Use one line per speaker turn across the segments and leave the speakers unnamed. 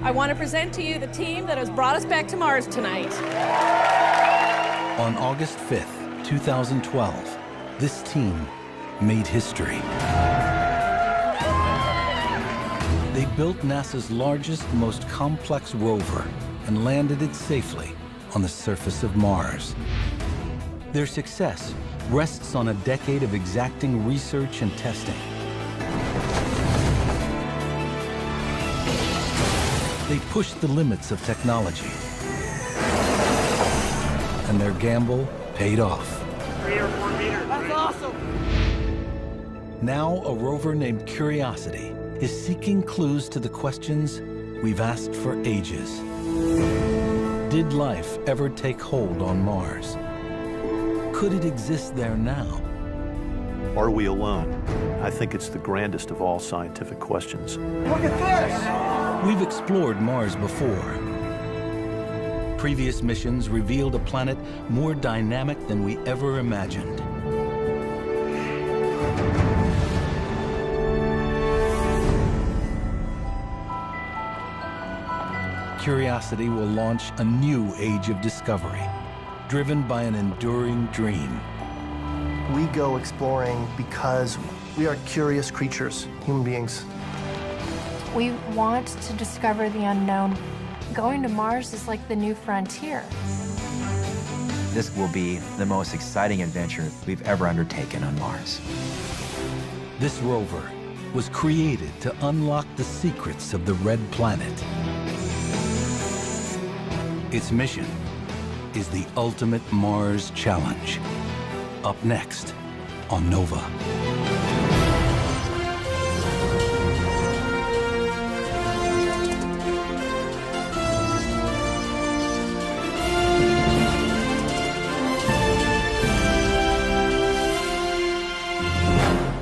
I want to present to you the team that has brought us back to Mars tonight.
On August 5th, 2012, this team made history. They built NASA's largest, most complex rover and landed it safely on the surface of Mars. Their success rests on a decade of exacting research and testing. They pushed the limits of technology, and their gamble paid off.
3 or 4 meters.
That's awesome.
Now, a rover named Curiosity is seeking clues to the questions we've asked for ages. Did life ever take hold on Mars? Could it exist there now?
Are we alone? I think it's the grandest of all scientific questions.
Look at this!
We've explored Mars before. Previous missions revealed a planet more dynamic than we ever imagined. Curiosity will launch a new age of discovery, driven by an enduring dream.
We go exploring because we are curious creatures, human beings.
We want to discover the unknown. Going to Mars is like the new frontier.
This will be the most exciting adventure we've ever undertaken on Mars.
This rover was created to unlock the secrets of the Red Planet. Its mission is the ultimate Mars challenge. Up next on Nova.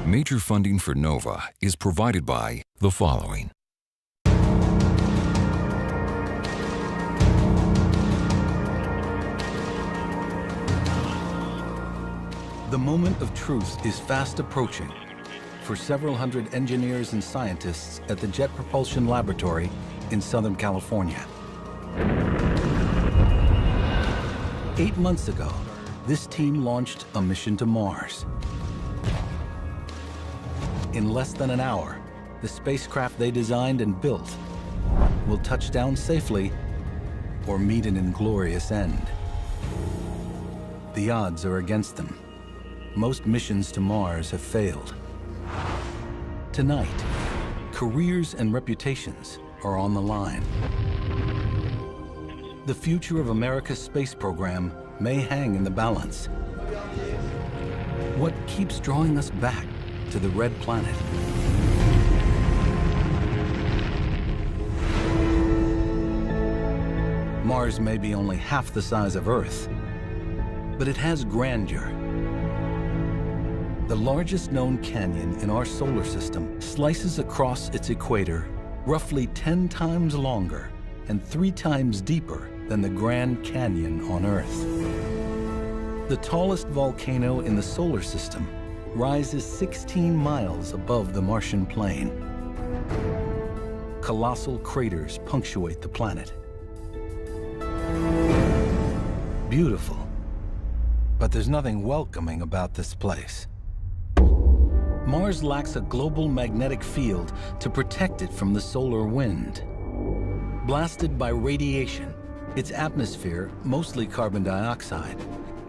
Major funding for NOVA is provided by the following.
The moment of truth is fast approaching for several hundred engineers and scientists at the Jet Propulsion Laboratory in Southern California. 8 months ago, this team launched a mission to Mars. In less than an hour, the spacecraft they designed and built will touch down safely or meet an inglorious end. The odds are against them. Most missions to Mars have failed. Tonight, careers and reputations are on the line. The future of America's space program may hang in the balance. What keeps drawing us back to the Red Planet? Mars may be only half the size of Earth, but it has grandeur. The largest known canyon in our solar system slices across its equator, roughly 10 times longer and 3 times deeper than the Grand Canyon on Earth. The tallest volcano in the solar system rises 16 miles above the Martian plain. Colossal craters punctuate the planet. Beautiful, but there's nothing welcoming about this place. Mars lacks a global magnetic field to protect it from the solar wind. Blasted by radiation, its atmosphere, mostly carbon dioxide,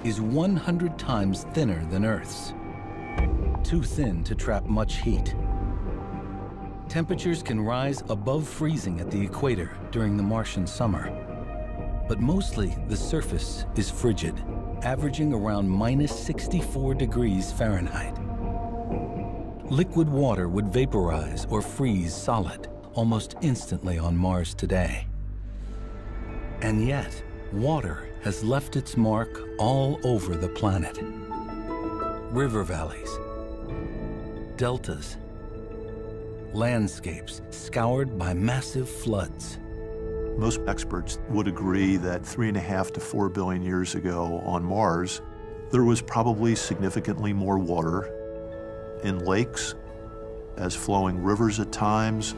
is 100 times thinner than Earth's. Too thin to trap much heat. Temperatures can rise above freezing at the equator during the Martian summer. But mostly the surface is frigid, averaging around minus 64 degrees Fahrenheit. Liquid water would vaporize or freeze solid almost instantly on Mars today. And yet, water has left its mark all over the planet. River valleys, deltas, landscapes scoured by massive floods.
Most experts would agree that 3.5 to 4 billion years ago on Mars, there was probably significantly more water in lakes, as flowing rivers at times,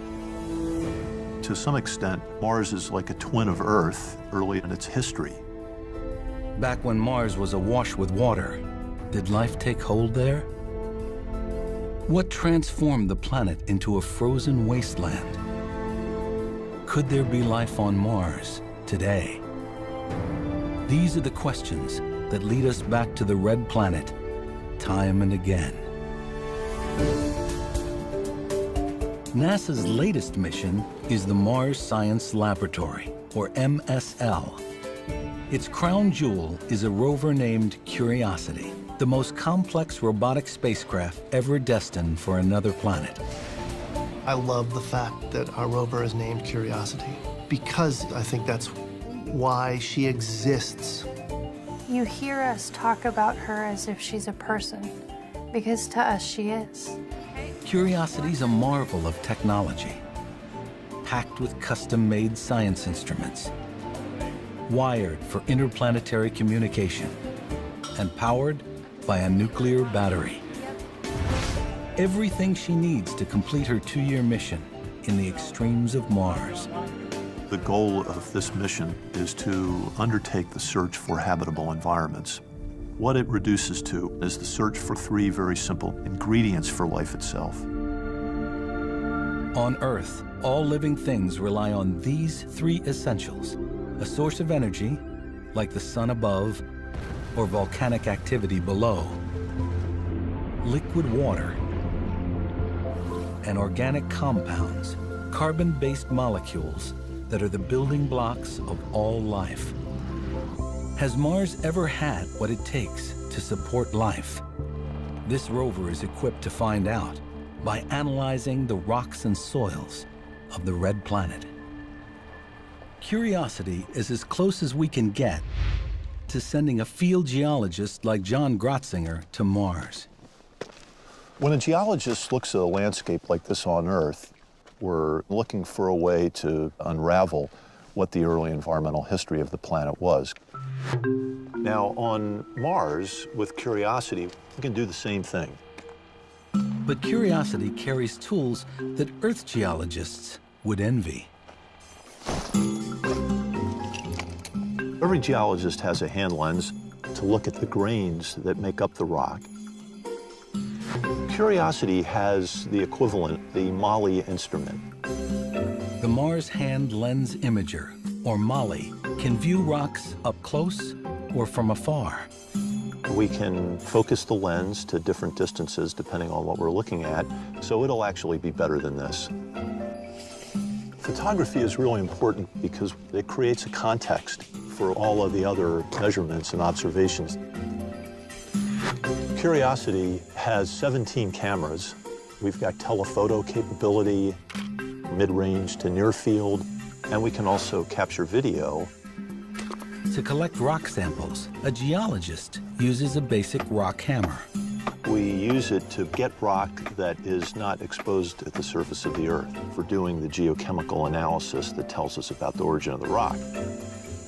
To some extent, Mars is like a twin of Earth early in its history.
Back when Mars was awash with water, did life take hold there? What transformed the planet into a frozen wasteland? Could there be life on Mars today? These are the questions that lead us back to the red planet time and again. NASA's latest mission is the Mars Science Laboratory, or MSL. Its crown jewel is a rover named Curiosity, the most complex robotic spacecraft ever destined for another planet.
I love the fact that our rover is named Curiosity, because I think that's why she exists.
You hear us talk about her as if she's a person, because to us she is.
Curiosity's a marvel of technology, packed with custom-made science instruments, wired for interplanetary communication, and powered by a nuclear battery. Everything she needs to complete her 2-year mission in the extremes of Mars.
The goal of this mission is to undertake the search for habitable environments. What it reduces to is the search for 3 very simple ingredients for life itself.
On Earth, all living things rely on these 3 essentials: a source of energy, like the sun above or volcanic activity below, liquid water, and organic compounds, carbon-based molecules that are the building blocks of all life. Has Mars ever had what it takes to support life? This rover is equipped to find out by analyzing the rocks and soils of the red planet. Curiosity is as close as we can get to sending a field geologist like John Grotzinger to Mars.
When a geologist looks at a landscape like this on Earth, we're looking for a way to unravel what the early environmental history of the planet was. Now, on Mars, with Curiosity, we can do the same thing.
But Curiosity carries tools that Earth geologists would envy.
Every geologist has a hand lens to look at the grains that make up the rock. Curiosity has the equivalent, the MALI instrument.
The Mars Hand Lens Imager, or MALI, can view rocks up close or from afar.
We can focus the lens to different distances depending on what we're looking at, so it'll actually be better than this. Photography is really important because it creates a context for all of the other measurements and observations. Curiosity has 17 cameras. We've got telephoto capability, mid-range to near field, and we can also capture video.
To collect rock samples, a geologist uses a basic rock hammer.
We use it to get rock that is not exposed at the surface of the Earth for doing the geochemical analysis that tells us about the origin of the rock.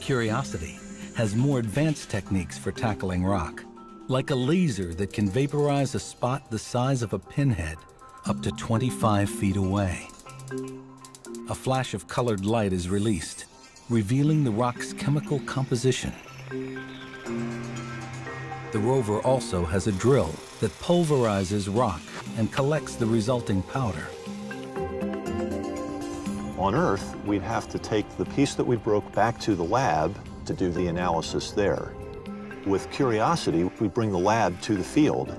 Curiosity has more advanced techniques for tackling rock, like a laser that can vaporize a spot the size of a pinhead up to 25 feet away. A flash of colored light is released, revealing the rock's chemical composition. The rover also has a drill that pulverizes rock and collects the resulting powder.
On Earth, we'd have to take the piece that we broke back to the lab to do the analysis there. With Curiosity, we bring the lab to the field.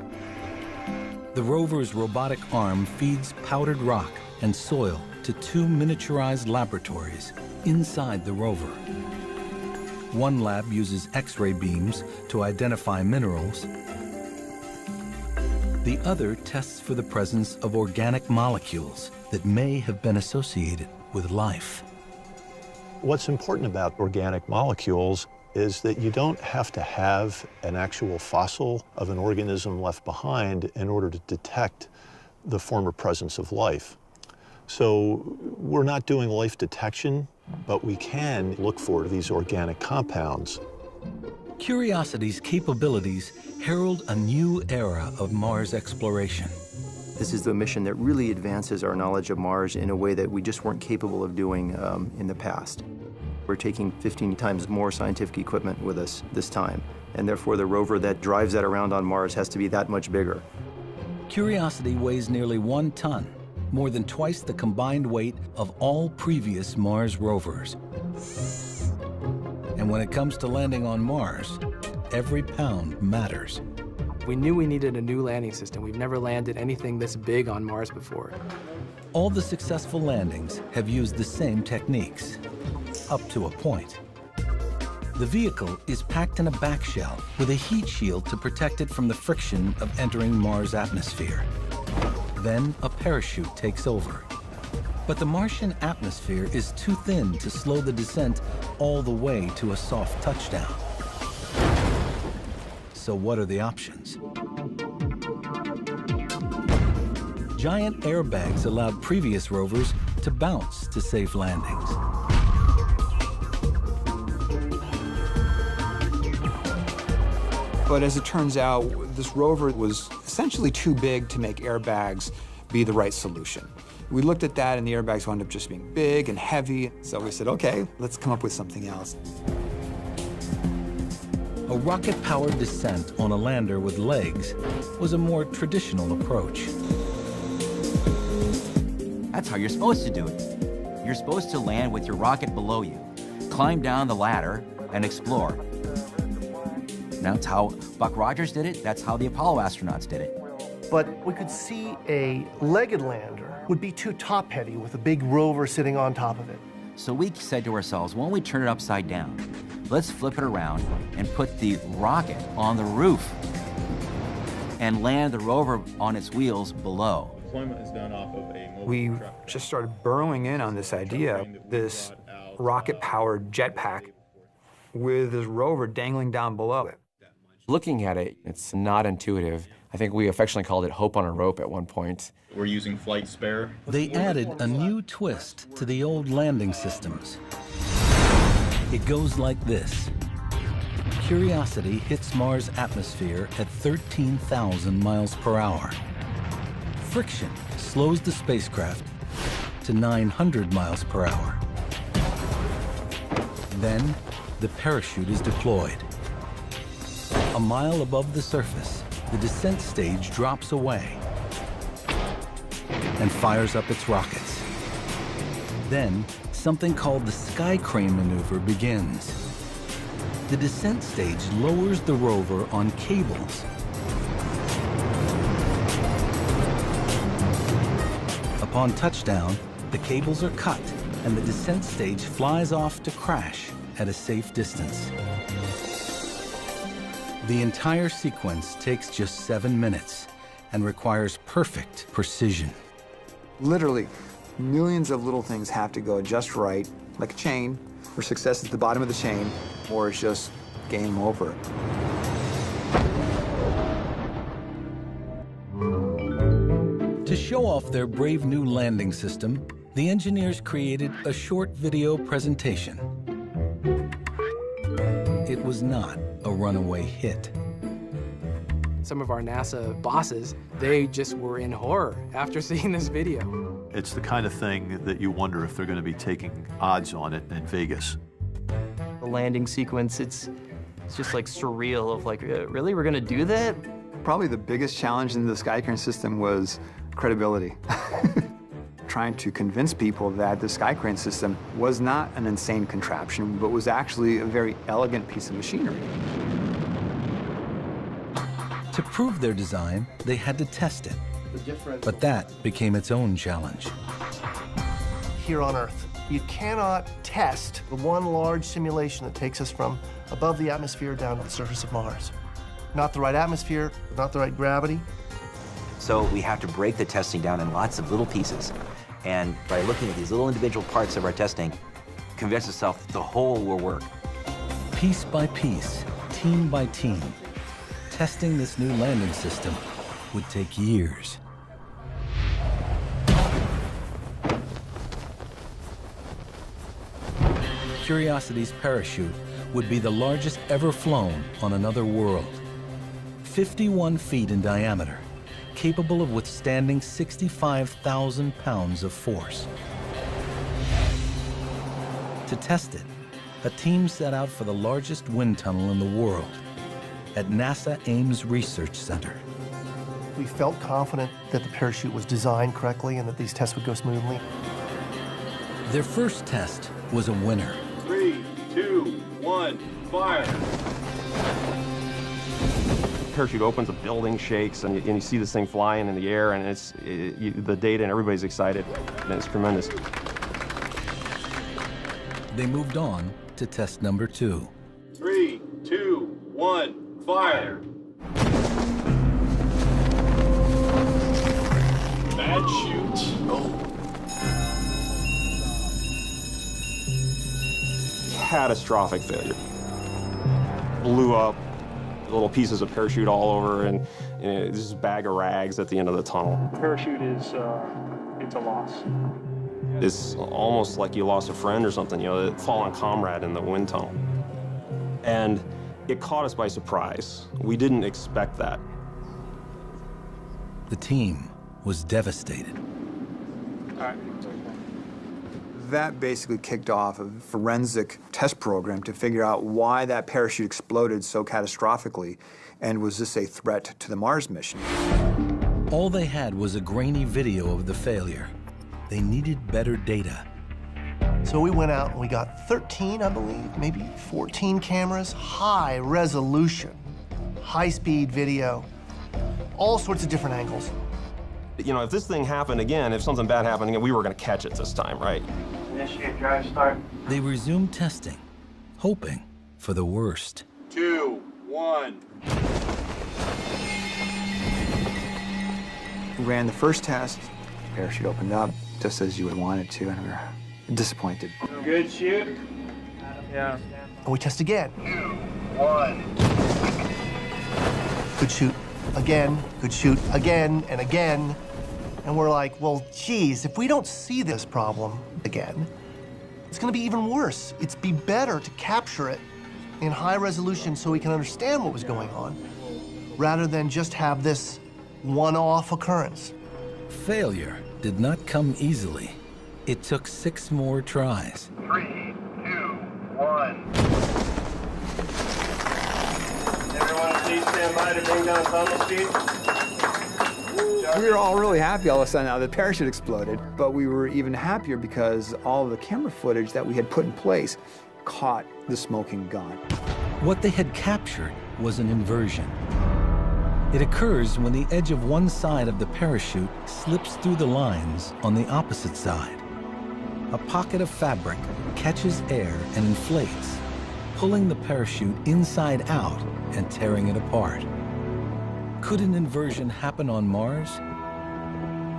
The rover's robotic arm feeds powdered rock and soil to 2 miniaturized laboratories inside the rover. One lab uses X-ray beams to identify minerals. The other tests for the presence of organic molecules that may have been associated with life.
What's important about organic molecules is that you don't have to have an actual fossil of an organism left behind in order to detect the former presence of life. So we're not doing life detection, but we can look for these organic compounds.
Curiosity's capabilities herald a new era of Mars exploration.
This is the mission that really advances our knowledge of Mars in a way that we just weren't capable of doing in the past. We're taking 15 times more scientific equipment with us this time, and therefore the rover that drives that around on Mars has to be that much bigger.
Curiosity weighs nearly 1 ton, more than twice the combined weight of all previous Mars rovers. And when it comes to landing on Mars, every pound matters.
We knew we needed a new landing system. We've never landed anything this big on Mars before.
All the successful landings have used the same techniques, up to a point. The vehicle is packed in a back shell with a heat shield to protect it from the friction of entering Mars' atmosphere. Then a parachute takes over. But the Martian atmosphere is too thin to slow the descent all the way to a soft touchdown. So what are the options? Giant airbags allowed previous rovers to bounce to safe landings.
But as it turns out, this rover was essentially too big to make airbags be the right solution. We looked at that, and the airbags wound up just being big and heavy. So we said, okay, let's come up with something else.
A rocket-powered descent on a lander with legs was a more traditional approach.
That's how you're supposed to do it. You're supposed to land with your rocket below you, climb down the ladder, and explore. That's how Buck Rogers did it. That's how the Apollo astronauts did it.
But we could see a legged lander would be too top-heavy with a big rover sitting on top of it.
So we said to ourselves, why don't we turn it upside down? Let's flip it around and put the rocket on the roof and land the rover on its wheels below.
Deployment is done off of a mobile
We
truck.
just started burrowing in on this idea, this rocket-powered jetpack with this rover dangling down below it.
Looking at it, it's not intuitive. I think we affectionately called it hope on a rope at one point.
We're using Flight Spare.
They added a new twist to the old landing systems. It goes like this. Curiosity hits Mars' atmosphere at 13,000 miles per hour. Friction slows the spacecraft to 900 miles per hour. Then, the parachute is deployed. A mile above the surface, the descent stage drops away and fires up its rockets. Then, something called the sky crane maneuver begins. The descent stage lowers the rover on cables. Upon touchdown, the cables are cut and the descent stage flies off to crash at a safe distance. The entire sequence takes just 7 minutes and requires perfect precision.
Literally, millions of little things have to go just right, like a chain, where success is the bottom of the chain, or it's just game over.
To show off their brave new landing system, the engineers created a short video presentation. It was not a runaway hit.
Some of our NASA bosses, they just were in horror after seeing this video.
It's the kind of thing that you wonder if they're going to be taking odds on it in Vegas.
The landing sequence, it's just like surreal of like, really, we're gonna do that?
Probably the biggest challenge in the Sky Crane system was credibility. Trying to convince people that the Sky Crane system was not an insane contraption, but was actually a very elegant piece of machinery.
To prove their design, they had to test it. But that became its own challenge.
Here on Earth, you cannot test the one large simulation that takes us from above the atmosphere down to the surface of Mars. Not the right atmosphere, not the right gravity.
So we have to break the testing down in lots of little pieces. And by looking at these little individual parts of our testing, convince ourselves the whole will work.
Piece by piece, team by team, testing this new landing system would take years. Curiosity's parachute would be the largest ever flown on another world. 51 feet in diameter, capable of withstanding 65,000 pounds of force. To test it, a team set out for the largest wind tunnel in the world at NASA Ames Research Center.
We felt confident that the parachute was designed correctly and that these tests would go smoothly.
Their first test was a winner.
3, 2, 1, fire!
Parachute opens, the building shakes, and you see this thing flying in the air, and the data, and everybody's excited, and it's tremendous.
They moved on to test number 2.
3, 2, 1, fire! Bad shoot. Oh.
Catastrophic failure. Blew up, little pieces of parachute all over, and this bag of rags at the end of the tunnel.
Parachute is, it's a loss.
It's almost like you lost a friend or something, you know, a fallen comrade in the wind tunnel. And it caught us by surprise. We didn't expect that.
The team was devastated.
All right. That basically kicked off a forensic test program to figure out why that parachute exploded so catastrophically, and was this a threat to the Mars mission?
All they had was a grainy video of the failure. They needed better data.
So we went out and we got 13, I believe, maybe 14 cameras, high resolution, high-speed video, all sorts of different angles.
You know, if this thing happened again, if something bad happened again, we were going to catch it this time, right?
Initiate drive start.
They resumed testing, hoping for the worst.
2, 1.
We ran the first test, parachute opened up, just as you would want it to, and we were disappointed.
Good shoot. Yeah.
And we test again.
2, 1.
Good shoot again, good shoot again and again. And we're like, well, geez, if we don't see this problem again, it's gonna be even worse. It'd be better to capture it in high resolution so we can understand what was going on, rather than just have this one-off occurrence.
Failure did not come easily. It took 6 more tries.
3, 2, 1. Everyone please stand by to bring down tunnel speed.
We were all really happy all of a sudden now the parachute exploded, but we were even happier because all of the camera footage that we had put in place caught the smoking gun.
What they had captured was an inversion. It occurs when the edge of one side of the parachute slips through the lines on the opposite side. A pocket of fabric catches air and inflates, pulling the parachute inside out and tearing it apart. Could an inversion happen on Mars?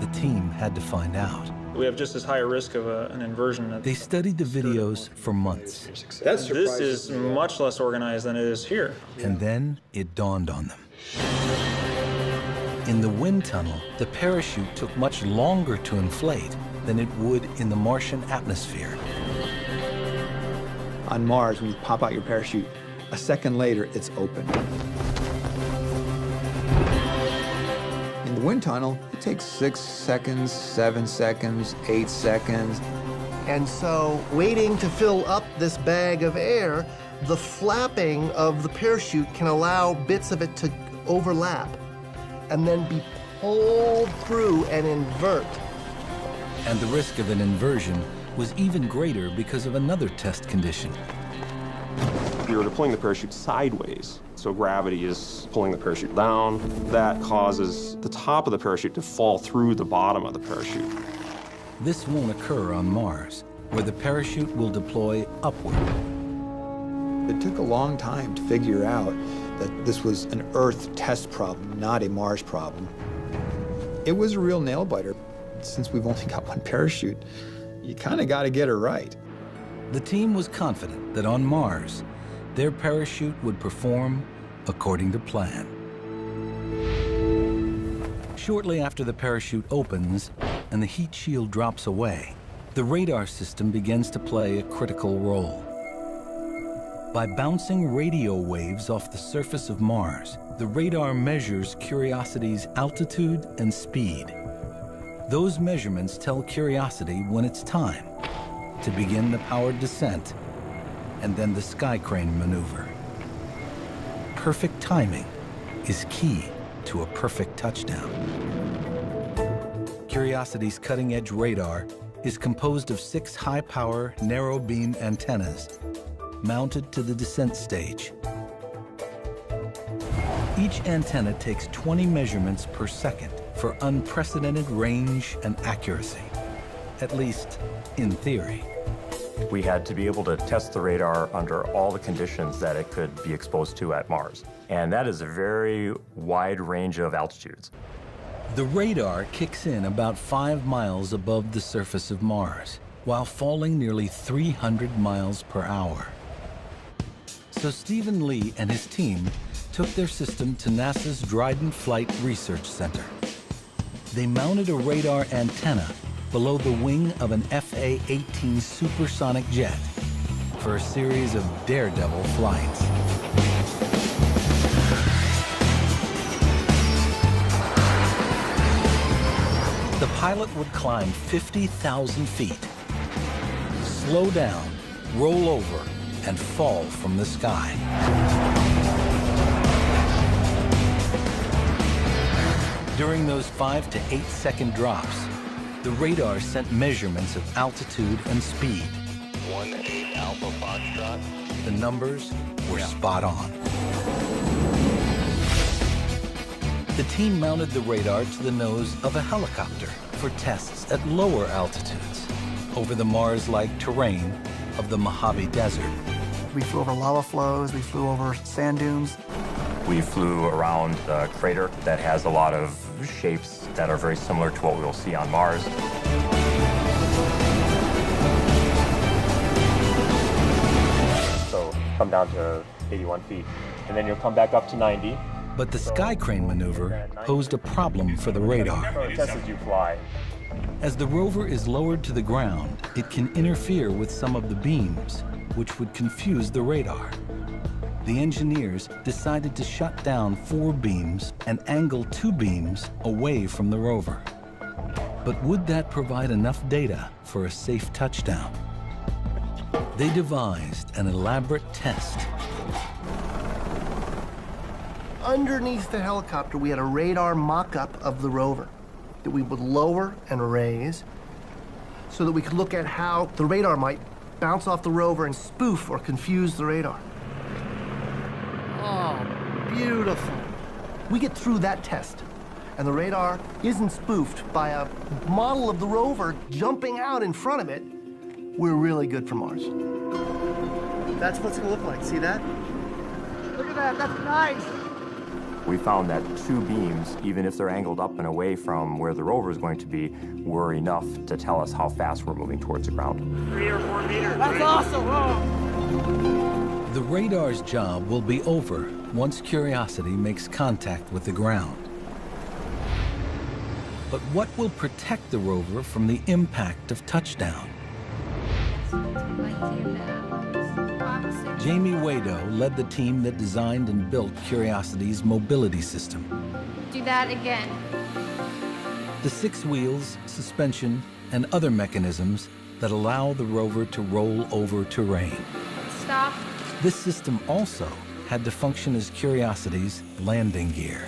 The team had to find out.
We have just as high a risk of an inversion.
They studied the videos for months.
This is much less organized than it is here.
And then it dawned on them. In the wind tunnel, the parachute took much longer to inflate than it would in the Martian atmosphere.
On Mars, when you pop out your parachute, a second later, it's open. In the wind tunnel, it takes 6 seconds, 7 seconds, 8 seconds.
And so, waiting to fill up this bag of air, the flapping of the parachute can allow bits of it to overlap and then be pulled through and invert.
And the risk of an inversion was even greater because of another test condition.
We were deploying the parachute sideways, so gravity is pulling the parachute down. That causes the top of the parachute to fall through the bottom of the parachute.
This won't occur on Mars, where the parachute will deploy upward.
It took a long time to figure out that this was an Earth test problem, not a Mars problem. It was a real nail-biter. Since we've only got one parachute, you kind of got to get it right.
The team was confident that on Mars, their parachute would perform according to plan. Shortly after the parachute opens and the heat shield drops away, the radar system begins to play a critical role. By bouncing radio waves off the surface of Mars, the radar measures Curiosity's altitude and speed. Those measurements tell Curiosity when it's time to begin the powered descent and then the sky crane maneuver. Perfect timing is key to a perfect touchdown. Curiosity's cutting-edge radar is composed of 6 high-power, narrow-beam antennas mounted to the descent stage. Each antenna takes 20 measurements per second for unprecedented range and accuracy, at least in theory.
We had to be able to test the radar under all the conditions that it could be exposed to at Mars. And that is a very wide range of altitudes.
The radar kicks in about 5 miles above the surface of Mars, while falling nearly 300 miles per hour. So Stephen Lee and his team took their system to NASA's Dryden Flight Research Center. They mounted a radar antenna below the wing of an FA-18 supersonic jet for a series of daredevil flights. The pilot would climb 50,000 feet, slow down, roll over, and fall from the sky. During those 5 to 8 second drops, the radar sent measurements of altitude and speed.
18 Alpha Foxtrot.
The numbers were spot on. The team mounted the radar to the nose of a helicopter for tests at lower altitudes over the Mars-like terrain of the Mojave Desert.
We flew over lava flows, we flew over sand dunes.
We flew around a crater that has a lot of shapes that are very similar to what we'll see on Mars. So come down to 81 feet, and then you'll come back up to 90.
But the sky crane maneuver posed a problem for the radar.
So it tests as you fly.
As the rover is lowered to the ground, it can interfere with some of the beams, which would confuse the radar. The engineers decided to shut down 4 beams and angle 2 beams away from the rover. But would that provide enough data for a safe touchdown? They devised an elaborate test.
Underneath the helicopter, we had a radar mock-up of the rover that we would lower and raise so that we could look at how the radar might bounce off the rover and spoof or confuse the radar. Oh, beautiful. We get through that test, and the radar isn't spoofed by a model of the rover jumping out in front of it. We're really good for Mars. That's what it's gonna look like. See that? Look at that, that's nice.
We found that 2 beams, even if they're angled up and away from where the rover is going to be, were enough to tell us how fast we're moving towards the ground.
3 or 4 meters.
That's awesome! Oh.
The radar's job will be over once Curiosity makes contact with the ground. But what will protect the rover from the impact of touchdown? Jamie Wado led the team that designed and built Curiosity's mobility system.
Do that again.
The 6 wheels, suspension, and other mechanisms that allow the rover to roll over terrain.
Stop.
This system also had to function as Curiosity's landing gear.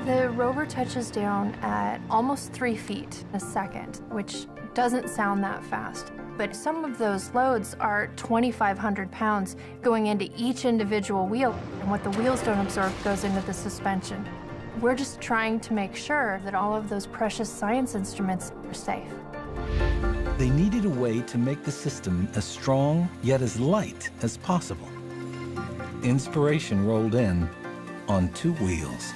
The rover touches down at almost 3 feet a second, which doesn't sound that fast. But some of those loads are 2,500 pounds going into each individual wheel, and what the wheels don't absorb goes into the suspension. We're just trying to make sure that all of those precious science instruments are safe.
They needed a way to make the system as strong yet as light as possible. Inspiration rolled in on 2 wheels.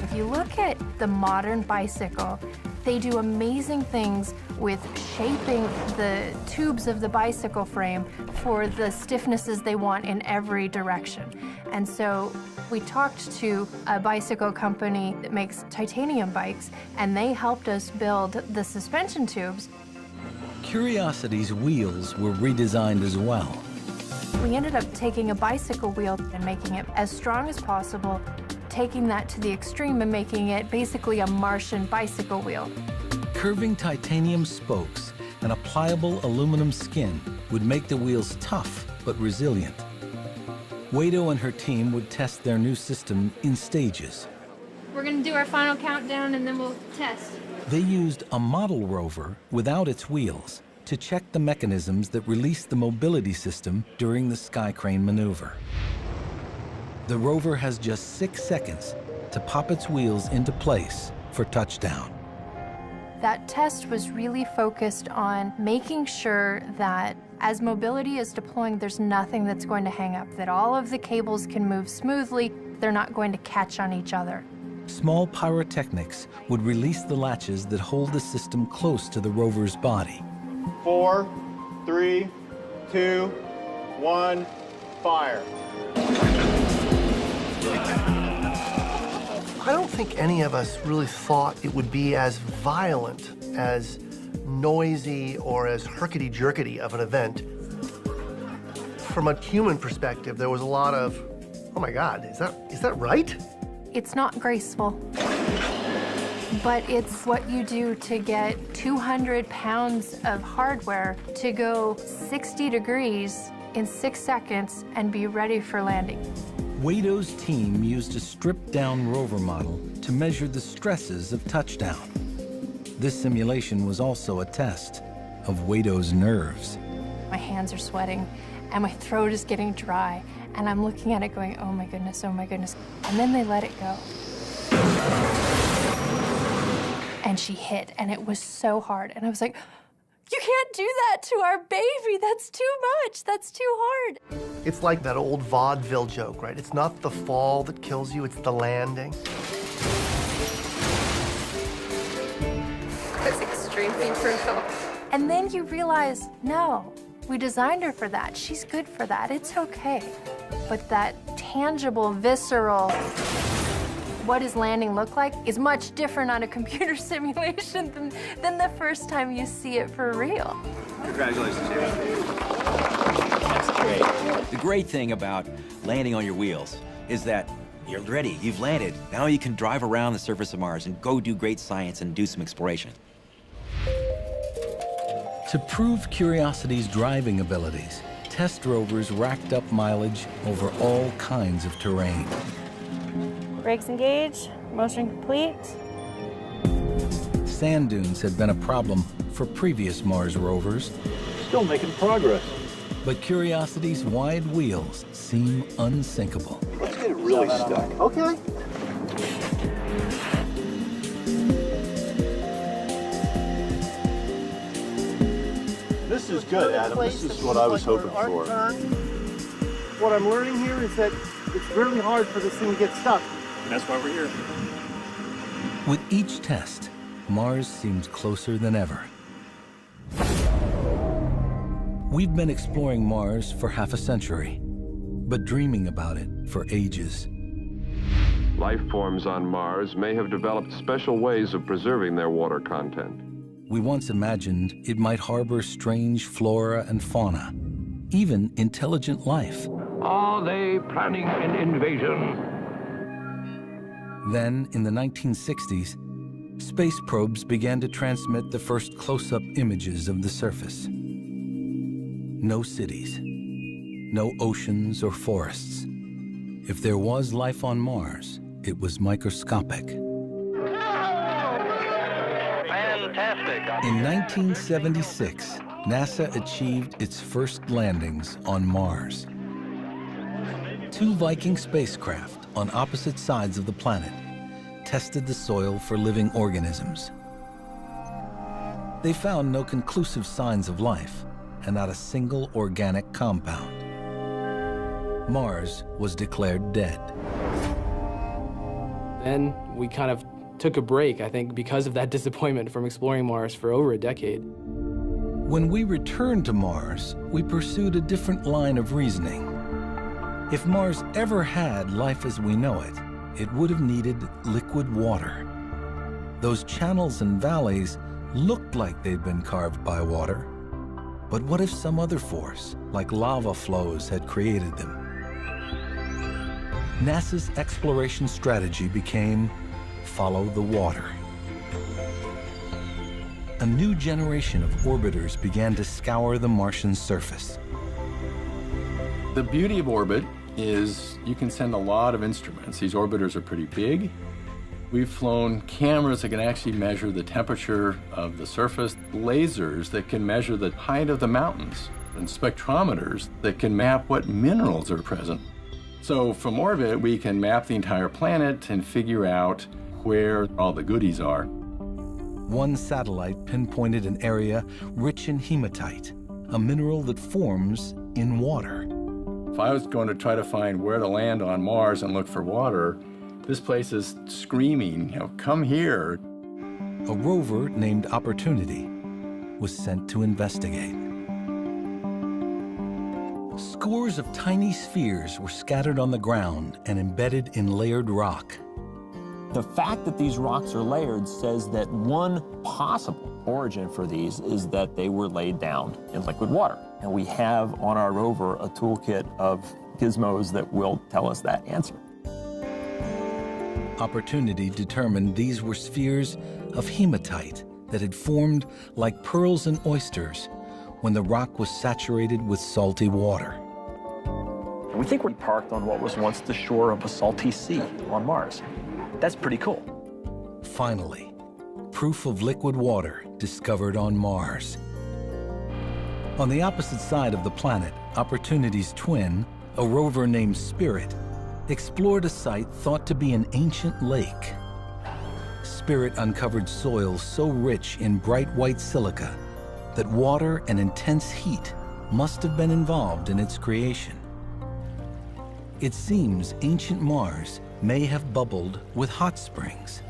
If you look at the modern bicycle, they do amazing things with shaping the tubes of the bicycle frame for the stiffnesses they want in every direction. And so we talked to a bicycle company that makes titanium bikes, and they helped us build the suspension tubes.
Curiosity's wheels were redesigned as well.
We ended up taking a bicycle wheel and making it as strong as possible, taking that to the extreme and making it basically a Martian bicycle wheel.
Curving titanium spokes and a pliable aluminum skin would make the wheels tough but resilient. Wado and her team would test their new system in stages.
We're going to do our final countdown and then we'll test.
They used a model rover without its wheels to check the mechanisms that release the mobility system during the Skycrane maneuver. The rover has just 6 seconds to pop its wheels into place for touchdown.
That test was really focused on making sure that as mobility is deploying, there's nothing that's going to hang up, that all of the cables can move smoothly, they're not going to catch on each other.
Small pyrotechnics would release the latches that hold the system close to the rover's body.
4, 3, 2, 1, fire.
I don't think any of us really thought it would be as violent, as noisy, or as herkety-jerkety of an event. From a human perspective, there was a lot of, oh my God, is that right?
It's not graceful, but it's what you do to get 200 pounds of hardware to go 60 degrees in 6 seconds and be ready for landing.
Wado's team used a stripped-down rover model to measure the stresses of touchdown. This simulation was also a test of Wado's nerves.
My hands are sweating and my throat is getting dry, and I'm looking at it going, oh my goodness, oh my goodness. And then they let it go. And she hit, and it was so hard. And I was like, you can't do that to our baby. That's too much. That's too hard.
It's like that old vaudeville joke, right? It's not the fall that kills you, it's the landing.
That's extremely brutal. And then you realize, no, we designed her for that. She's good for that. It's okay. But that tangible, visceral, what does landing look like is much different on a computer simulation than the first time you see it for real.
Congratulations, Jerry. That's great. The great thing about landing on your wheels is that you're ready, you've landed. Now you can drive around the surface of Mars and go do great science and do some exploration.
To prove Curiosity's driving abilities, test rovers racked up mileage over all kinds of terrain.
Brakes engaged, motion complete.
Sand dunes had been a problem for previous Mars rovers.
Still making progress.
But Curiosity's wide wheels seem unsinkable.
Let's get it really stuck. Okay. This is good, Adam. This is what I was hoping for.
What I'm learning here is that it's really hard for this thing to get stuck. And that's why we're here.
With each test, Mars seems closer than ever. We've been exploring Mars for half a century, but dreaming about it for ages.
Life forms on Mars may have developed special ways of preserving their water content.
We once imagined it might harbor strange flora and fauna, even intelligent life.
Are they planning an invasion?
Then, in the 1960s, space probes began to transmit the first close-up images of the surface. No cities, no oceans or forests. If there was life on Mars, it was microscopic.
Fantastic.
In 1976, NASA achieved its first landings on Mars. 2 Viking spacecraft on opposite sides of the planet tested the soil for living organisms. They found no conclusive signs of life and not a single organic compound. Mars was declared dead.
Then we kind of took a break, I think, because of that disappointment from exploring Mars for over a decade.
When we returned to Mars, we pursued a different line of reasoning. If Mars ever had life as we know it, it would have needed liquid water. Those channels and valleys looked like they'd been carved by water, But what if some other force, like lava flows, had created them? NASA's exploration strategy became follow the water. A new generation of orbiters began to scour the Martian surface.
The beauty of orbit is you can send a lot of instruments. These orbiters are pretty big. We've flown cameras that can actually measure the temperature of the surface, lasers that can measure the height of the mountains, and spectrometers that can map what minerals are present. So from orbit, we can map the entire planet and figure out where all the goodies are.
One satellite pinpointed an area rich in hematite, a mineral that forms in water.
If I was going to try to find where to land on Mars and look for water, this place is screaming, you know, come here.
A rover named Opportunity was sent to investigate. Scores of tiny spheres were scattered on the ground and embedded in layered rock.
The fact that these rocks are layered says that one possible origin for these is that they were laid down in liquid water. And we have on our rover a toolkit of gizmos that will tell us that answer.
Opportunity determined these were spheres of hematite that had formed like pearls and oysters when the rock was saturated with salty water.
We think we're parked on what was once the shore of a salty sea on Mars. That's pretty cool.
Finally, proof of liquid water discovered on Mars. On the opposite side of the planet, Opportunity's twin, a rover named Spirit, explored a site thought to be an ancient lake. Spirit uncovered soil so rich in bright white silica that water and intense heat must have been involved in its creation. It seems ancient Mars may have bubbled with hot springs.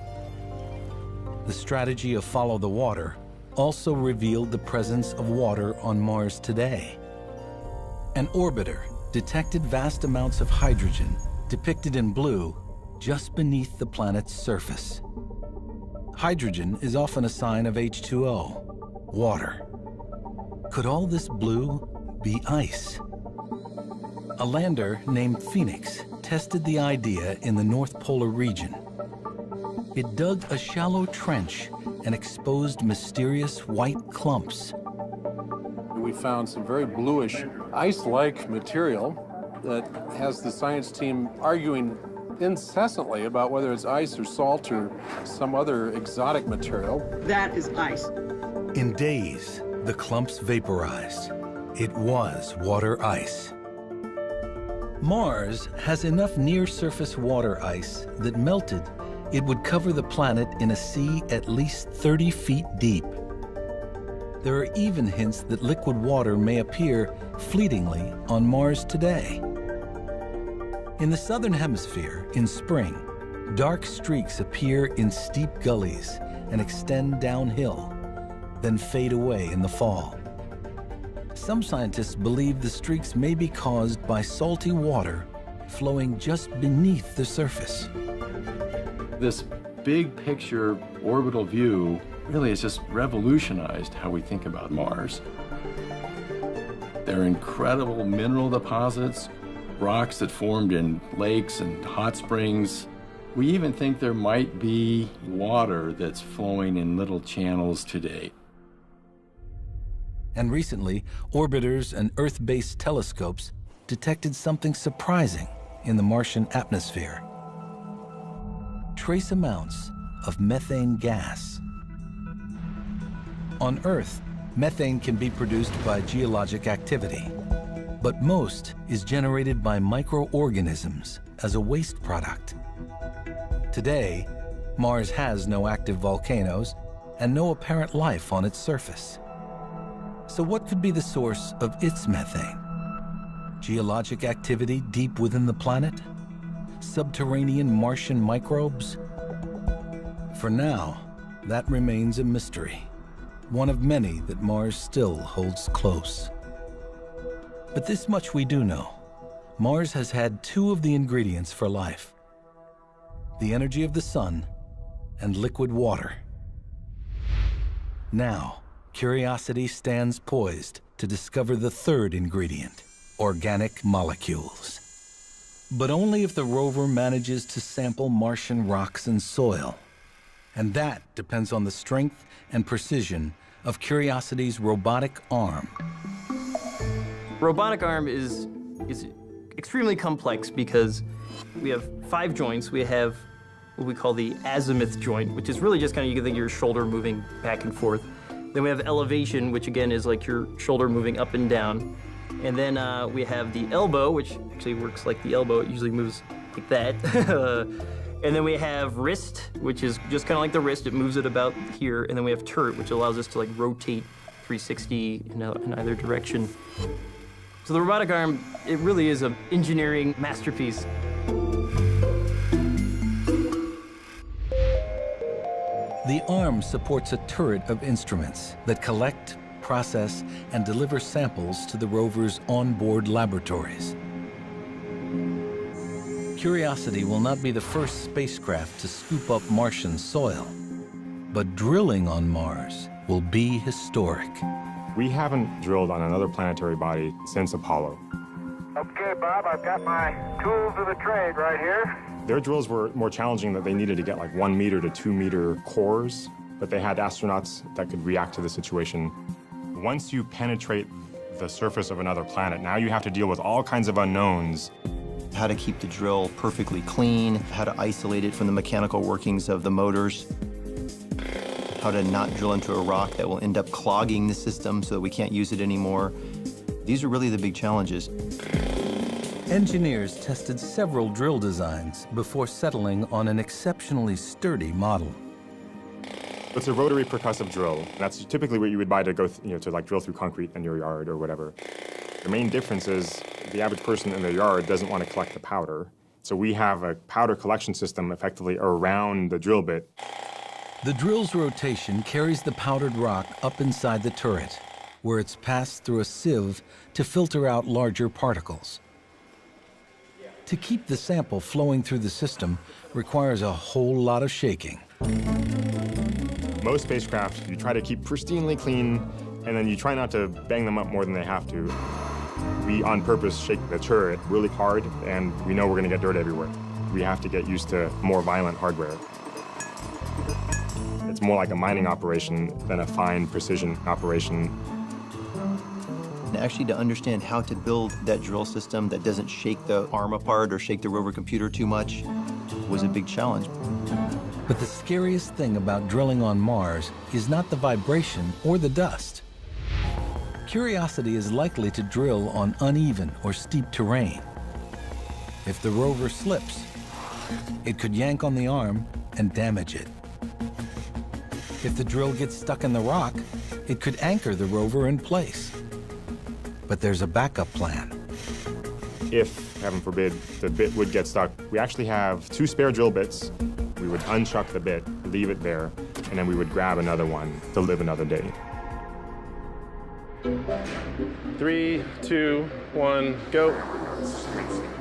The strategy of follow the water also revealed the presence of water on Mars today. An orbiter detected vast amounts of hydrogen, depicted in blue, just beneath the planet's surface. Hydrogen is often a sign of H2O, water. Could all this blue be ice? A lander named Phoenix tested the idea in the North Polar region. It dug a shallow trench and exposed mysterious white clumps.
We found some very bluish ice-like material that has the science team arguing incessantly about whether it's ice or salt or some other exotic material.
That is ice.
In days, the clumps vaporized. It was water ice. Mars has enough near-surface water ice that melted, it would cover the planet in a sea at least 30 feet deep. There are even hints that liquid water may appear fleetingly on Mars today. In the southern hemisphere, in spring, dark streaks appear in steep gullies and extend downhill, then fade away in the fall. Some scientists believe the streaks may be caused by salty water flowing just beneath the surface.
This big picture orbital view really has just revolutionized how we think about Mars. There are incredible mineral deposits, rocks that formed in lakes and hot springs. We even think there might be water that's flowing in little channels today.
And recently, orbiters and Earth-based telescopes detected something surprising in the Martian atmosphere. Trace amounts of methane gas. On Earth, methane can be produced by geologic activity, but most is generated by microorganisms as a waste product. Today, Mars has no active volcanoes and no apparent life on its surface. So what could be the source of its methane? Geologic activity deep within the planet? Subterranean Martian microbes? For now, that remains a mystery, one of many that Mars still holds close. But this much we do know. Mars has had two of the ingredients for life: the energy of the sun and liquid water. Now, Curiosity stands poised to discover the third ingredient, organic molecules. But only if the rover manages to sample Martian rocks and soil. And that depends on the strength and precision of Curiosity's robotic arm.
Robotic arm is extremely complex because we have 5 joints. We have what we call the azimuth joint, which is really just kind of, you can think of your shoulder moving back and forth. Then we have elevation, which again is like your shoulder moving up and down. And then we have the elbow, which actually works like the elbow. It usually moves like that. And then we have wrist, which is just kind of like the wrist. It moves it about here. And then we have turret, which allows us to like rotate 360 in either direction. So the robotic arm, it really is an engineering masterpiece.
The arm supports a turret of instruments that collect, process, and deliver samples to the rover's onboard laboratories. Curiosity will not be the first spacecraft to scoop up Martian soil, but drilling on Mars will be historic.
We haven't drilled on another planetary body since Apollo.
Okay, Bob, I've got my tools of the trade right here.
Their drills were more challenging, that they needed to get like 1 meter to 2 meter cores, but they had astronauts that could react to the situation. Once you penetrate the surface of another planet, now you have to deal with all kinds of unknowns.
How to keep the drill perfectly clean, how to isolate it from the mechanical workings of the motors, how to not drill into a rock that will end up clogging the system so that we can't use it anymore. These are really the big challenges.
Engineers tested several drill designs before settling on an exceptionally sturdy model.
It's a rotary percussive drill. That's typically what you would buy to go, to like drill through concrete in your yard or whatever. The main difference is the average person in their yard doesn't want to collect the powder. So we have a powder collection system effectively around the drill bit.
The drill's rotation carries the powdered rock up inside the turret, where it's passed through a sieve to filter out larger particles. To keep the sample flowing through the system requires a whole lot of shaking.
Most spacecraft, you try to keep pristinely clean, and then you try not to bang them up more than they have to. We, on purpose, shake the turret really hard, and we know we're going to get dirt everywhere. We have to get used to more violent hardware. It's more like a mining operation than a fine precision operation.
And actually, to understand how to build that drill system that doesn't shake the arm apart or shake the rover computer too much was a big challenge.
But the scariest thing about drilling on Mars is not the vibration or the dust. Curiosity is likely to drill on uneven or steep terrain. If the rover slips, it could yank on the arm and damage it. If the drill gets stuck in the rock, it could anchor the rover in place. But there's a backup plan.
If, heaven forbid, the bit would get stuck, we actually have 2 spare drill bits. We would unchuck the bit, leave it there, and then we would grab another one to live another day.
3, 2, 1, go.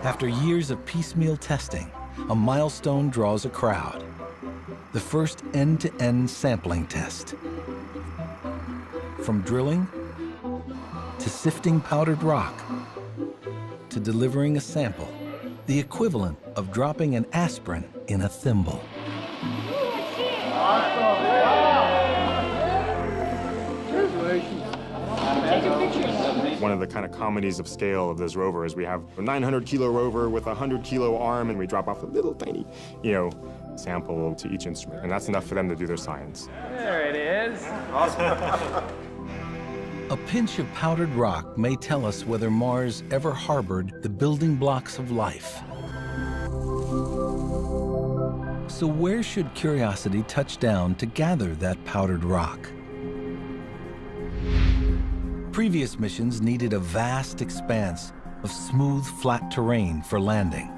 After years of piecemeal testing, a milestone draws a crowd. The first end-to-end sampling test. From drilling, to sifting powdered rock, to delivering a sample, the equivalent of dropping an aspirin in a thimble.
One of the kind of comedies of scale of this rover is we have a 900-kilo rover with a 100-kilo arm, and we drop off a little tiny, sample to each instrument, and that's enough for them to do their science.
There it is.
Awesome. A pinch of powdered rock may tell us whether Mars ever harbored the building blocks of life. So where should Curiosity touch down to gather that powdered rock? Previous missions needed a vast expanse of smooth, flat terrain for landing.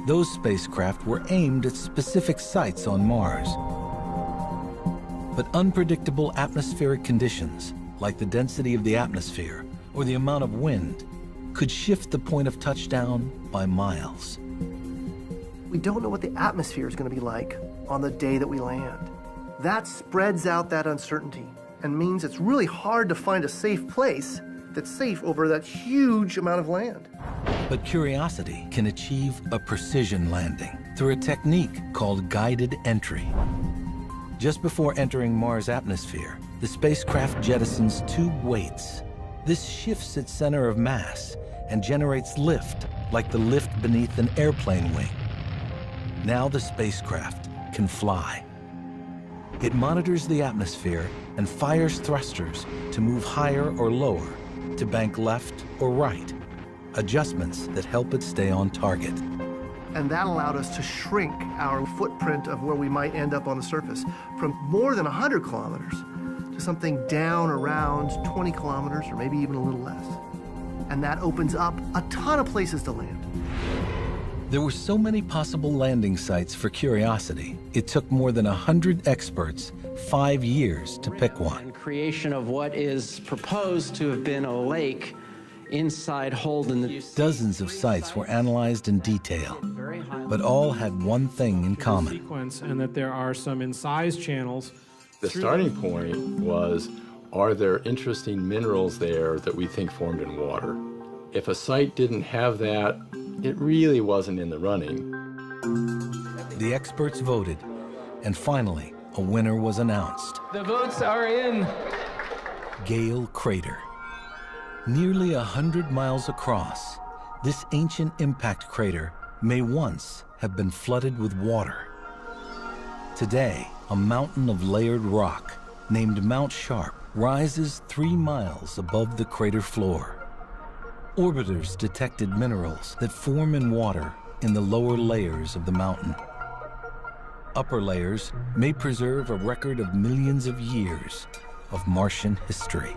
Those spacecraft were aimed at specific sites on Mars. But unpredictable atmospheric conditions, like the density of the atmosphere or the amount of wind, could shift the point of touchdown by miles.
We don't know what the atmosphere is going to be like on the day that we land. That spreads out that uncertainty. and means it's really hard to find a safe place that's safe over that huge amount of land.
But Curiosity can achieve a precision landing through a technique called guided entry. Just before entering Mars' atmosphere, the spacecraft jettisons two weights. This shifts its center of mass and generates lift, like the lift beneath an airplane wing. Now the spacecraft can fly. It monitors the atmosphere and fires thrusters to move higher or lower, to bank left or right, adjustments that help it stay on target.
And that allowed us to shrink our footprint of where we might end up on the surface from more than 100 kilometers to something down around 20 kilometers or maybe even a little less. And that opens up a ton of places to land.
There were so many possible landing sites for Curiosity, it took more than 100 experts 5 years to pick one.
And creation of what is proposed to have been a lake inside Holden.
Dozens of sites were analyzed in detail, but all had one thing in common.
Sequence, and that there are some incised channels.
The starting point was, are there interesting minerals there that we think formed in water? If a site didn't have that, it really wasn't in the running.
The experts voted, and finally, a winner was announced.
The votes are in.
Gale Crater. Nearly 100 miles across, this ancient impact crater may once have been flooded with water. Today, a mountain of layered rock named Mount Sharp rises 3 miles above the crater floor. Orbiters detected minerals that form in water in the lower layers of the mountain. Upper layers may preserve a record of millions of years of Martian history.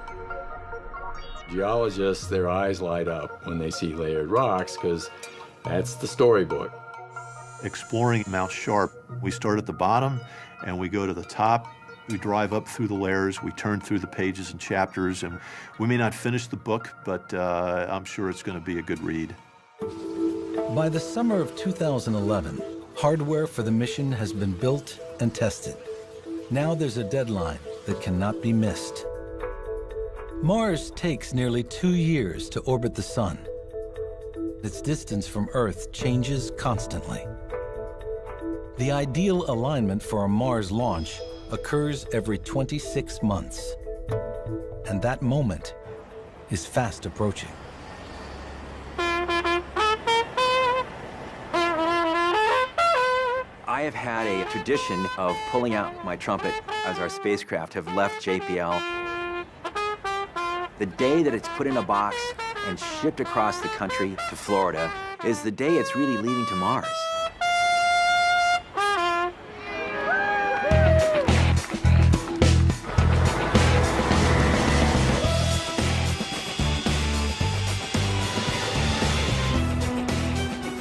Geologists, their eyes light up when they see layered rocks because that's the storybook.
Exploring Mount Sharp, we start at the bottom and we go to the top. We drive up through the layers, we turn through the pages and chapters, and we may not finish the book, but I'm sure it's going to be a good read.
By the summer of 2011, hardware for the mission has been built and tested. Now there's a deadline that cannot be missed. Mars takes nearly 2 years to orbit the Sun. Its distance from Earth changes constantly. The ideal alignment for a Mars launch occurs every 26 months. And that moment is fast approaching.
I have had a tradition of pulling out my trumpet as our spacecraft have left JPL. The day that it's put in a box and shipped across the country to Florida is the day it's really leaving to Mars.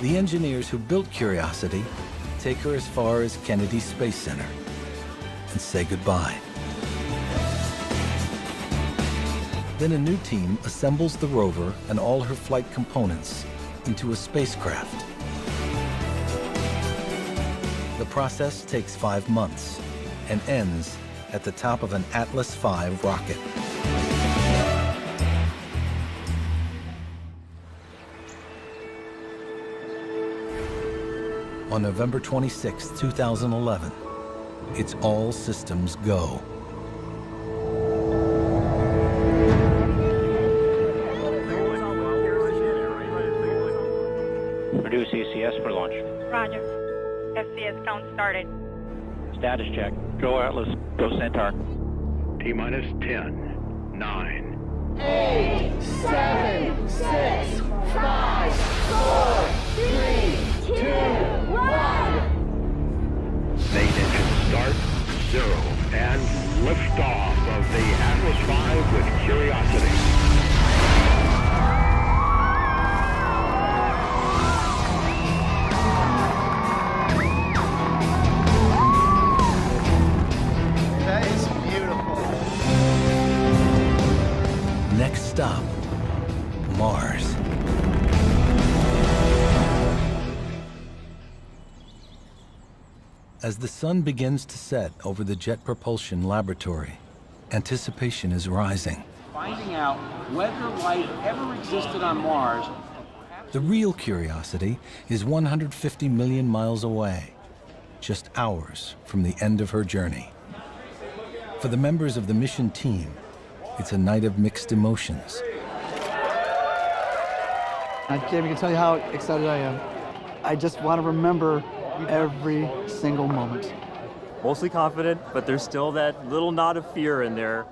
The engineers who built Curiosity take her as far as Kennedy Space Center and say goodbye. Then a new team assembles the rover and all her flight components into a spacecraft. The process takes 5 months and ends at the top of an Atlas V rocket. On November 26, 2011, it's all systems go.
Produce ECS for launch.
Roger. FCS count started.
Status check. Go Atlas. Go Centaur.
T-minus 10, 9.
8, 7, 6, 5, 4, 3, 2, 1.
Main engine start, 0, and liftoff of the Atlas V with Curiosity.
That is beautiful.
Next stop, Mars. As the sun begins to set over the Jet Propulsion Laboratory, Anticipation is rising.
Finding out whether life ever existed on Mars.
The real Curiosity is 150 million miles away, just hours from the end of her journey. For the members of the mission team, it's a night of mixed emotions.
I can't even tell you how excited I am. I just want to remember every single moment.
Mostly confident, but there's still that little nod of fear in there.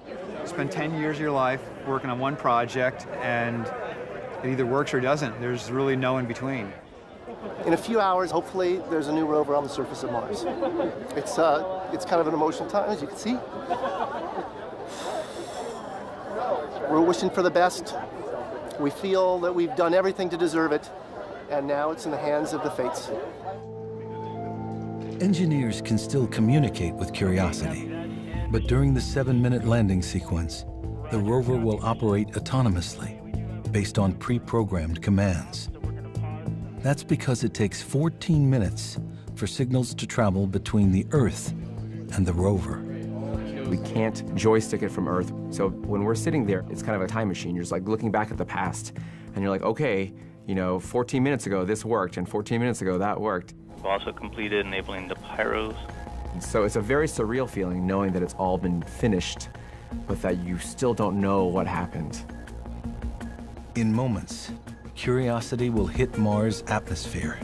Spend 10 years of your life working on one project, and it either works or doesn't. There's really no in between.
In a few hours, hopefully, there's a new rover on the surface of Mars. It's kind of an emotional time, as you can see. We're wishing for the best. We feel that we've done everything to deserve it, and now it's in the hands of the fates.
Engineers can still communicate with Curiosity, but during the 7-minute landing sequence, the rover will operate autonomously, based on pre-programmed commands. That's because it takes 14 minutes for signals to travel between the Earth and the rover.
We can't joystick it from Earth, so when we're sitting there, it's kind of a time machine. You're just like looking back at the past, and you're like, okay, 14 minutes ago this worked, and 14 minutes ago that worked.
We've also completed enabling the pyros.
So it's a very surreal feeling knowing that it's all been finished, but that you still don't know what happened.
In moments, Curiosity will hit Mars' atmosphere.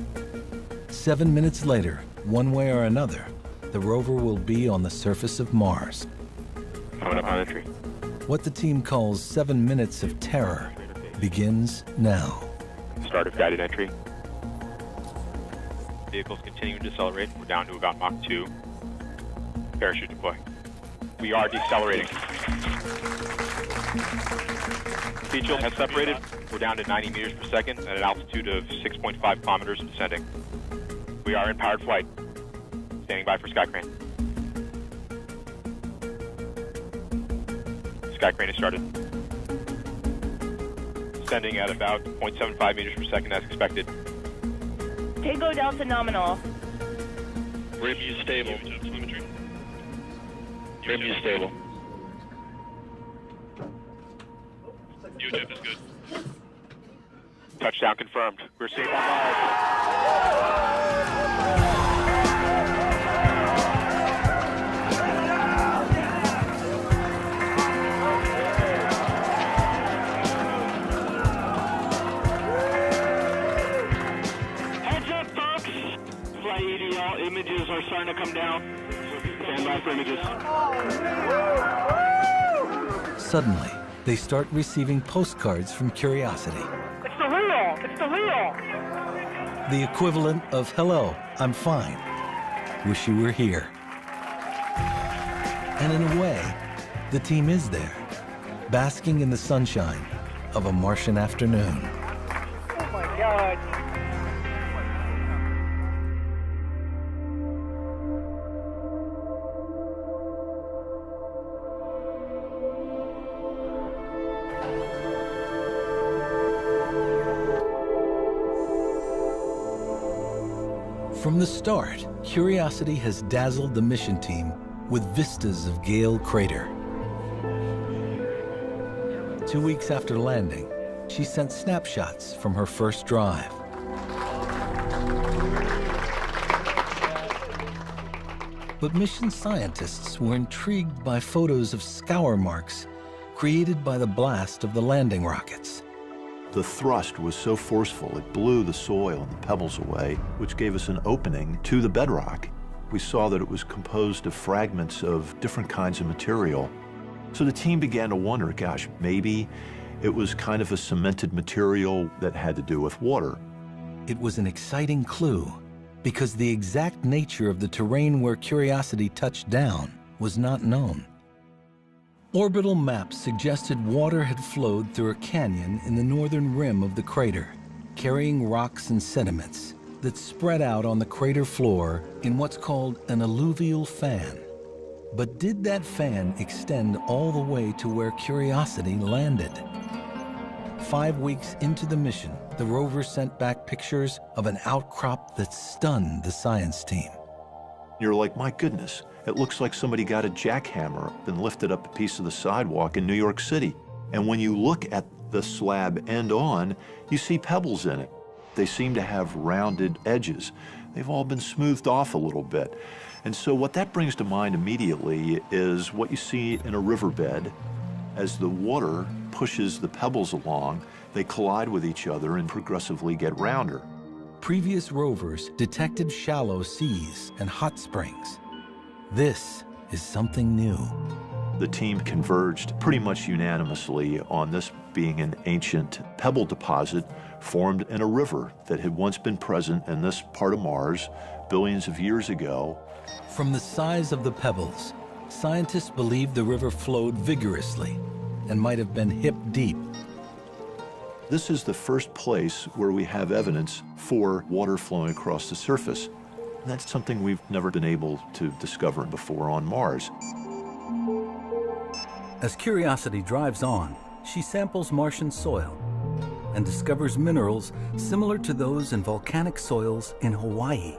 7 minutes later, one way or another, the rover will be on the surface of Mars.
Coming up on entry.
What the team calls 7 minutes of terror begins now.
Start of guided entry. Vehicles continuing to decelerate. We're down to about Mach 2. Parachute deploy. We are decelerating. Speed shield has separated. We're down to 90 meters per second at an altitude of 6.5 kilometers and descending. We are in powered flight. Standing by for sky crane. Sky crane has started. Descending at about 0.75 meters per second as expected.
Tango Delta nominal.
Rim view stable. Rim view stable. UHF is good. Touchdown confirmed. We're safe on Mars. Images are starting to come down. Stand by for images.
Suddenly, they start receiving postcards from Curiosity.
It's the real! It's the real!
The equivalent of, hello, I'm fine. Wish you were here. And in a way, the team is there, basking in the sunshine of a Martian afternoon.
Oh my God.
From the start, Curiosity has dazzled the mission team with vistas of Gale Crater. 2 weeks after landing, she sent snapshots from her first drive. But mission scientists were intrigued by photos of scour marks created by the blast of the landing rockets.
The thrust was so forceful, it blew the soil and the pebbles away, which gave us an opening to the bedrock. We saw that it was composed of fragments of different kinds of material. So the team began to wonder, gosh, maybe it was kind of a cemented material that had to do with water.
It was an exciting clue because the exact nature of the terrain where Curiosity touched down was not known. Orbital maps suggested water had flowed through a canyon in the northern rim of the crater, carrying rocks and sediments that spread out on the crater floor in what's called an alluvial fan. But did that fan extend all the way to where Curiosity landed? 5 weeks into the mission, the rover sent back pictures of an outcrop that stunned the science team.
You're like, my goodness, it looks like somebody got a jackhammer and lifted up a piece of the sidewalk in New York City. And when you look at the slab end on, you see pebbles in it. They seem to have rounded edges. They've all been smoothed off a little bit. And so what that brings to mind immediately is what you see in a riverbed. As the water pushes the pebbles along, they collide with each other and progressively get rounder.
Previous rovers detected shallow seas and hot springs. This is something new.
The team converged pretty much unanimously on this being an ancient pebble deposit formed in a river that had once been present in this part of Mars billions of years ago.
From the size of the pebbles, scientists believe the river flowed vigorously and might have been hip deep.
This is the first place where we have evidence for water flowing across the surface. And that's something we've never been able to discover before on Mars.
As Curiosity drives on, she samples Martian soil and discovers minerals similar to those in volcanic soils in Hawaii.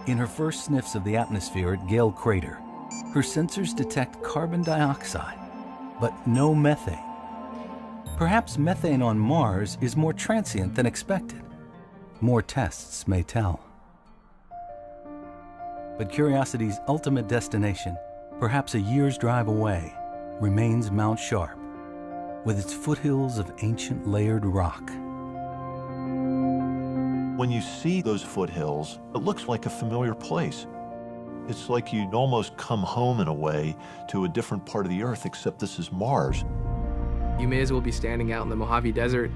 In her first sniffs of the atmosphere at Gale Crater, her sensors detect carbon dioxide, but no methane. Perhaps methane on Mars is more transient than expected. More tests may tell. But Curiosity's ultimate destination, perhaps a year's drive away, remains Mount Sharp, with its foothills of ancient layered rock.
When you see those foothills, it looks like a familiar place. It's like you'd almost come home in a way to a different part of the Earth, except this is Mars.
You may as well be standing out in the Mojave Desert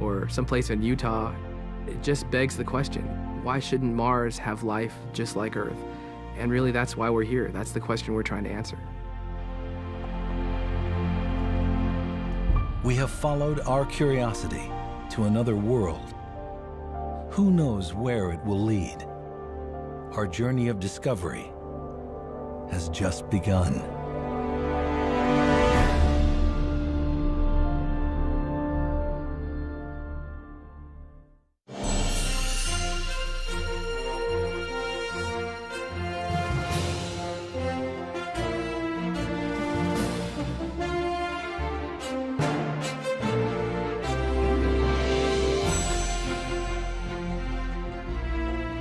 or someplace in Utah. It just begs the question, why shouldn't Mars have life just like Earth? And really, that's why we're here. That's the question we're trying to answer.
We have followed our curiosity to another world. Who knows where it will lead? Our journey of discovery has just begun.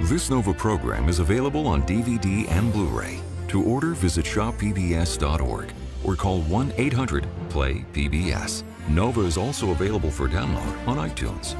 This NOVA program is available on DVD and Blu-ray. To order, visit shoppbs.org or call 1-800-PLAY-PBS. NOVA is also available for download on iTunes.